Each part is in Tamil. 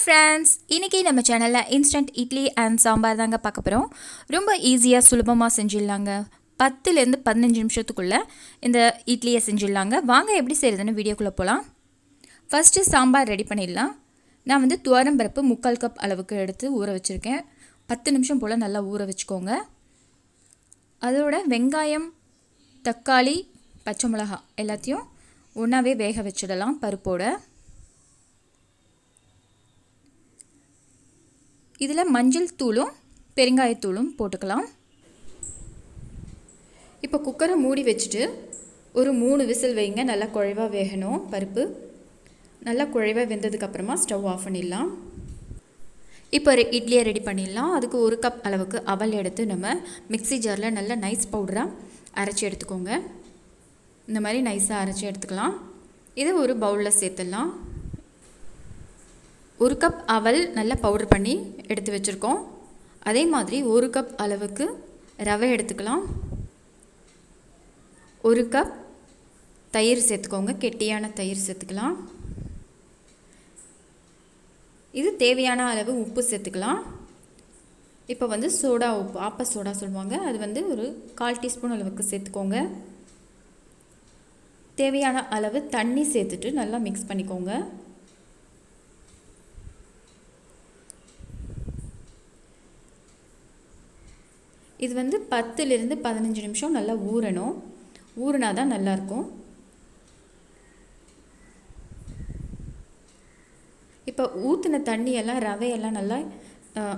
friends, இன்னைக்கு நம்ம சேனல்ல இன்ஸ்டன்ட் இட்லி அண்ட் சாம்பார் தாங்க பார்க்க போறோம். ரொம்ப ஈஸியா சுலபமா செஞ்சிடலாங்க. 10 ல இருந்து 15 நிமிஷத்துக்குள்ள இந்த இட்லியை செஞ்சிடலாங்க. வாங்க எப்படி செய்யறதுன்னு வீடியோக்குள்ள போலாம். ஃபர்ஸ்ட் சாம்பார் ரெடி பண்ணிடலாம். நான் வந்து துவரம் பருப்பு 3/4 கப் அளவுக்கு எடுத்து ஊற வச்சிருக்கேன். 10 நிமிஷம் போல நல்லா ஊற வச்சுக்கோங்க. அதோட வெங்காயம், தக்காளி, பச்சை மிளகாய் எல்லாத்தையும் ஒன்றாவே வேக வச்சிடலாம் பருப்போட. இதில் மஞ்சள் தூளும் பெருங்காயத்தூளும் போட்டுக்கலாம். இப்போ குக்கரை மூடி வச்சுட்டு ஒரு 3 விசில் வைங்க. நல்லா குழைவாக வேகணும். பருப்பு நல்லா குழைவாக வெந்ததுக்கப்புறமா ஸ்டவ் ஆஃப் பண்ணிடலாம். இப்போ இட்லியை ரெடி பண்ணிடலாம். அதுக்கு 1 கப் அளவுக்கு அவல் எடுத்து நம்ம மிக்ஸி ஜாரில் நல்லா நைஸ் பவுடராக அரைச்சி எடுத்துக்கோங்க. இந்த மாதிரி நைஸாக அரைச்சி எடுத்துக்கலாம். இதை ஒரு பவுலில் சேர்த்துடலாம். 1 கப் அவல் நல்லா பவுடர் பண்ணி எடுத்து வச்சுருக்கோம். அதே மாதிரி 1 கப் அளவுக்கு ரவை எடுத்துக்கலாம். 1 கப் தயிர் சேர்த்துக்கோங்க. கெட்டியான தயிர் சேர்த்துக்கலாம். இது தேவையான அளவு உப்பு சேர்த்துக்கலாம். இப்போ வந்து சோடா உப்பு, ஆப்ப சோடா சொல்லுவாங்க, அது வந்து ஒரு 1/4 டீஸ்பூன் அளவுக்கு சேர்த்துக்கோங்க. தேவையான அளவு தண்ணி சேர்த்துட்டு நல்லா மிக்ஸ் பண்ணிக்கோங்க. இது வந்து 10 ல இருந்து 15 நிமிஷம் நல்லா ஊறணும். ஊறினா தான் நல்லாயிருக்கும். இப்போ ஊற்றின தண்ணியெல்லாம் ரவையெல்லாம் நல்லா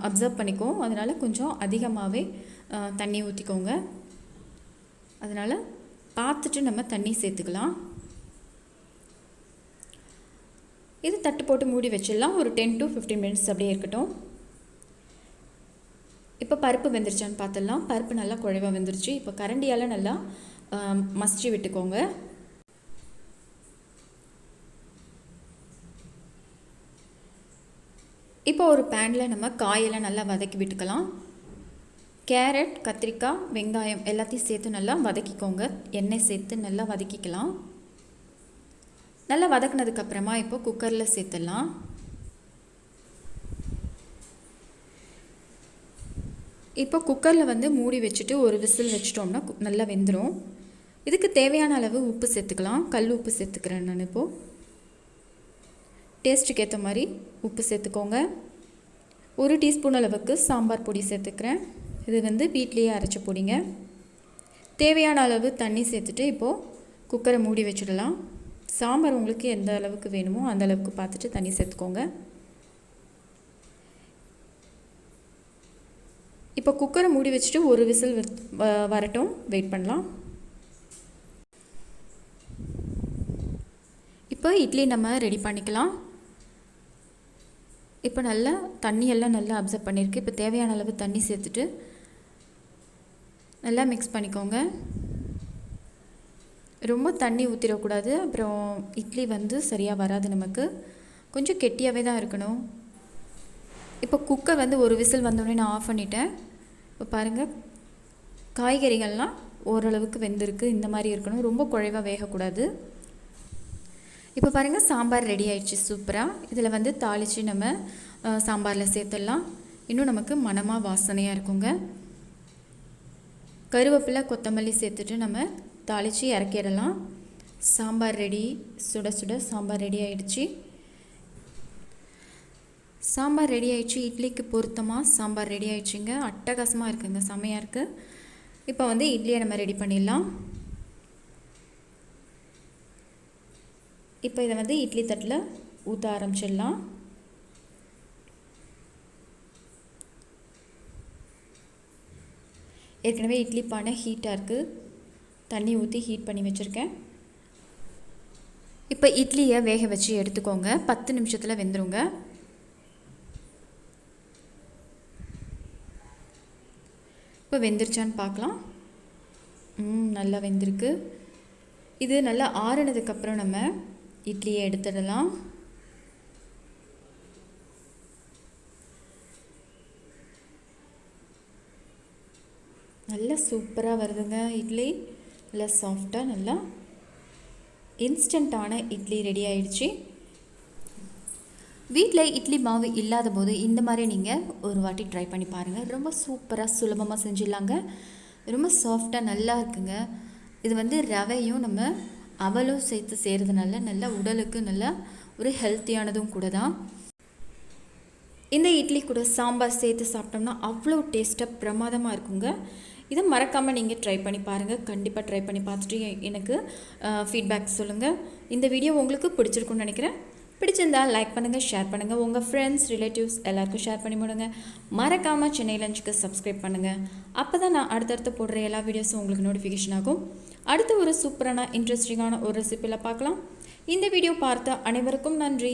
அப்சர்வ் பண்ணிக்கும். அதனால் கொஞ்சம் அதிகமாகவே தண்ணி ஊற்றிக்கோங்க. அதனால் பார்த்துட்டு நம்ம தண்ணி சேர்த்துக்கலாம். இது தட்டு போட்டு மூடி வச்சிடலாம். ஒரு 10 to 15 மினிட்ஸ் அப்படியே இருக்கட்டும். இப்போ பருப்பு வெந்துருச்சான்னு பார்த்துடலாம். பருப்பு நல்லா குழைவாக வெந்துருச்சு. இப்போ கரண்டியால் நல்லா மசிச்சு விட்டுக்கோங்க. இப்போ ஒரு பேனில் நம்ம காயெல்லாம் நல்லா வதக்கி விட்டுக்கலாம். கேரட், கத்திரிக்காய், வெங்காயம் எல்லாத்தையும் சேர்த்து நல்லா வதக்கிக்கோங்க. எண்ணெய் சேர்த்து நல்லா வதக்கிக்கலாம். நல்லா வதக்குனதுக்கப்புறமா இப்போ குக்கரில் சேர்த்துடலாம். இப்போ குக்கரில் வந்து மூடி வச்சுட்டு ஒரு விசில் வச்சிட்டோம்னா நல்லா வெந்துடும். இதுக்கு தேவையான அளவு உப்பு சேர்த்துக்கலாம். கல் உப்பு சேர்த்துக்கிறேன் நான். இப்போது டேஸ்ட்டுக்கு ஏற்ற மாதிரி உப்பு சேர்த்துக்கோங்க. 1 டீஸ்பூன் அளவுக்கு சாம்பார் பொடி சேர்த்துக்கிறேன். இது வந்து வீட்லேயே அரைச்ச பொடிங்க. தேவையான அளவு தண்ணி சேர்த்துட்டு இப்போது குக்கரை மூடி வச்சிடலாம். சாம்பார் உங்களுக்கு எந்த அளவுக்கு வேணுமோ அந்த அளவுக்கு பார்த்துட்டு தண்ணி சேர்த்துக்கோங்க. இப்போ குக்கரை மூடி வச்சுட்டு ஒரு விசில் வரட்டும், வெயிட் பண்ணலாம். இப்போ இட்லி நம்ம ரெடி பண்ணிக்கலாம். இப்போ நல்லா தண்ணியெல்லாம் நல்லா அப்சர்வ் பண்ணியிருக்கு. இப்போ தேவையான அளவு தண்ணி சேர்த்துட்டு நல்லா மிக்ஸ் பண்ணிக்கோங்க. ரொம்ப தண்ணி ஊற்றிடக்கூடாது, அப்புறம் இட்லி வந்து சரியாக வராது. நமக்கு கொஞ்சம் கெட்டியாகவே தான் இருக்கணும். இப்போ குக்கர் வந்து ஒரு விசில் வந்தோடனே நான் ஆஃப் பண்ணிட்டேன். இப்போ பாருங்கள், காய்கறிகள்லாம் ஓரளவுக்கு வெந்திருக்கு. இந்த மாதிரி இருக்கணும், ரொம்ப குழைவாக வேகக்கூடாது. இப்போ பாருங்கள், சாம்பார் ரெடி ஆயிடுச்சு சூப்பராக. இதில் வந்து தாளித்து நம்ம சாம்பாரில் சேர்த்துடலாம். இன்னும் நமக்கு மணமாக வாசனையாக இருக்குங்க. கருவேப்பிலை, கொத்தமல்லி சேர்த்துட்டு நம்ம தாளித்து இறக்கிடலாம். சாம்பார் ரெடி. சுட சுட சாம்பார் ரெடி ஆயிடுச்சு. சாம்பார் ரெடி ஆயிடுச்சு. இட்லிக்கு பொருத்தமாக சாம்பார் ரெடி ஆயிடுச்சுங்க. அட்டகாசமாக இருக்குங்க, செமையாக இருக்குது. இப்போ வந்து இட்லியை நம்ம ரெடி பண்ணிடலாம். இப்போ இதை வந்து இட்லி தட்டில் ஊற்ற ஆரம்பிச்சிடலாம். ஏற்கனவே இட்லி பானை ஹீட்டாக இருக்குது. தண்ணி ஊற்றி ஹீட் பண்ணி வச்சுருக்கேன். இப்போ இட்லியை வேக வச்சு எடுத்துக்கோங்க. 10 நிமிஷத்தில் வெந்துருங்க. இப்போ வெந்துருச்சான்னு பார்க்கலாம். நல்லா வெந்திருக்கு. இது நல்லா ஆறுனதுக்கப்புறம் நம்ம இட்லியை எடுத்துடலாம். நல்லா சூப்பராக வருதுங்க இட்லி. நல்லா சாஃப்டாக நல்லா இன்ஸ்டண்ட்டான இட்லி ரெடி ஆயிடுச்சு. வீட்டில் இட்லி மாவு இல்லாத போது இந்த மாதிரி நீங்கள் ஒரு வாட்டி ட்ரை பண்ணி பாருங்கள். ரொம்ப சூப்பராக சுலபமாக செஞ்சிடலாங்க. ரொம்ப சாஃப்டாக நல்லா இருக்குங்க. இது வந்து ரவையும் நம்ம அவலும் சேர்த்து செய்கிறதுனால நல்லா உடலுக்கு நல்லா ஒரு ஹெல்த்தியானதும் கூட தான். இந்த இட்லி கூட சாம்பார் சேர்த்து சாப்பிட்டோம்னா அவ்வளோ டேஸ்ட்டாக பிரமாதமாக இருக்குங்க. இதை மறக்காமல் நீங்கள் ட்ரை பண்ணி பாருங்கள். கண்டிப்பாக ட்ரை பண்ணி பார்த்துட்டு எனக்கு ஃபீட்பேக் சொல்லுங்கள். இந்த வீடியோ உங்களுக்கு பிடிச்சிருக்குன்னு நினைக்கிறேன். பிடிச்சிருந்தால் லைக் பண்ணுங்கள், ஷேர் பண்ணுங்கள், உங்கள் ஃப்ரெண்ட்ஸ் ரிலேட்டிவ்ஸ் எல்லாருக்கும் ஷேர் பண்ணி விடுங்க. மறக்காமல் சென்னை லஞ்சுக்கு சப்ஸ்கிரைப் பண்ணுங்கள். அப்போ தான் நான் அடுத்தடுத்து போடுற எல்லா வீடியோஸும் உங்களுக்கு நோட்டிஃபிகேஷன் ஆகும். அடுத்து ஒரு சூப்பரான இன்ட்ரெஸ்டிங்கான ஒரு ரெசிப்பியில் பார்க்கலாம். இந்த வீடியோ பார்த்த அனைவருக்கும் நன்றி.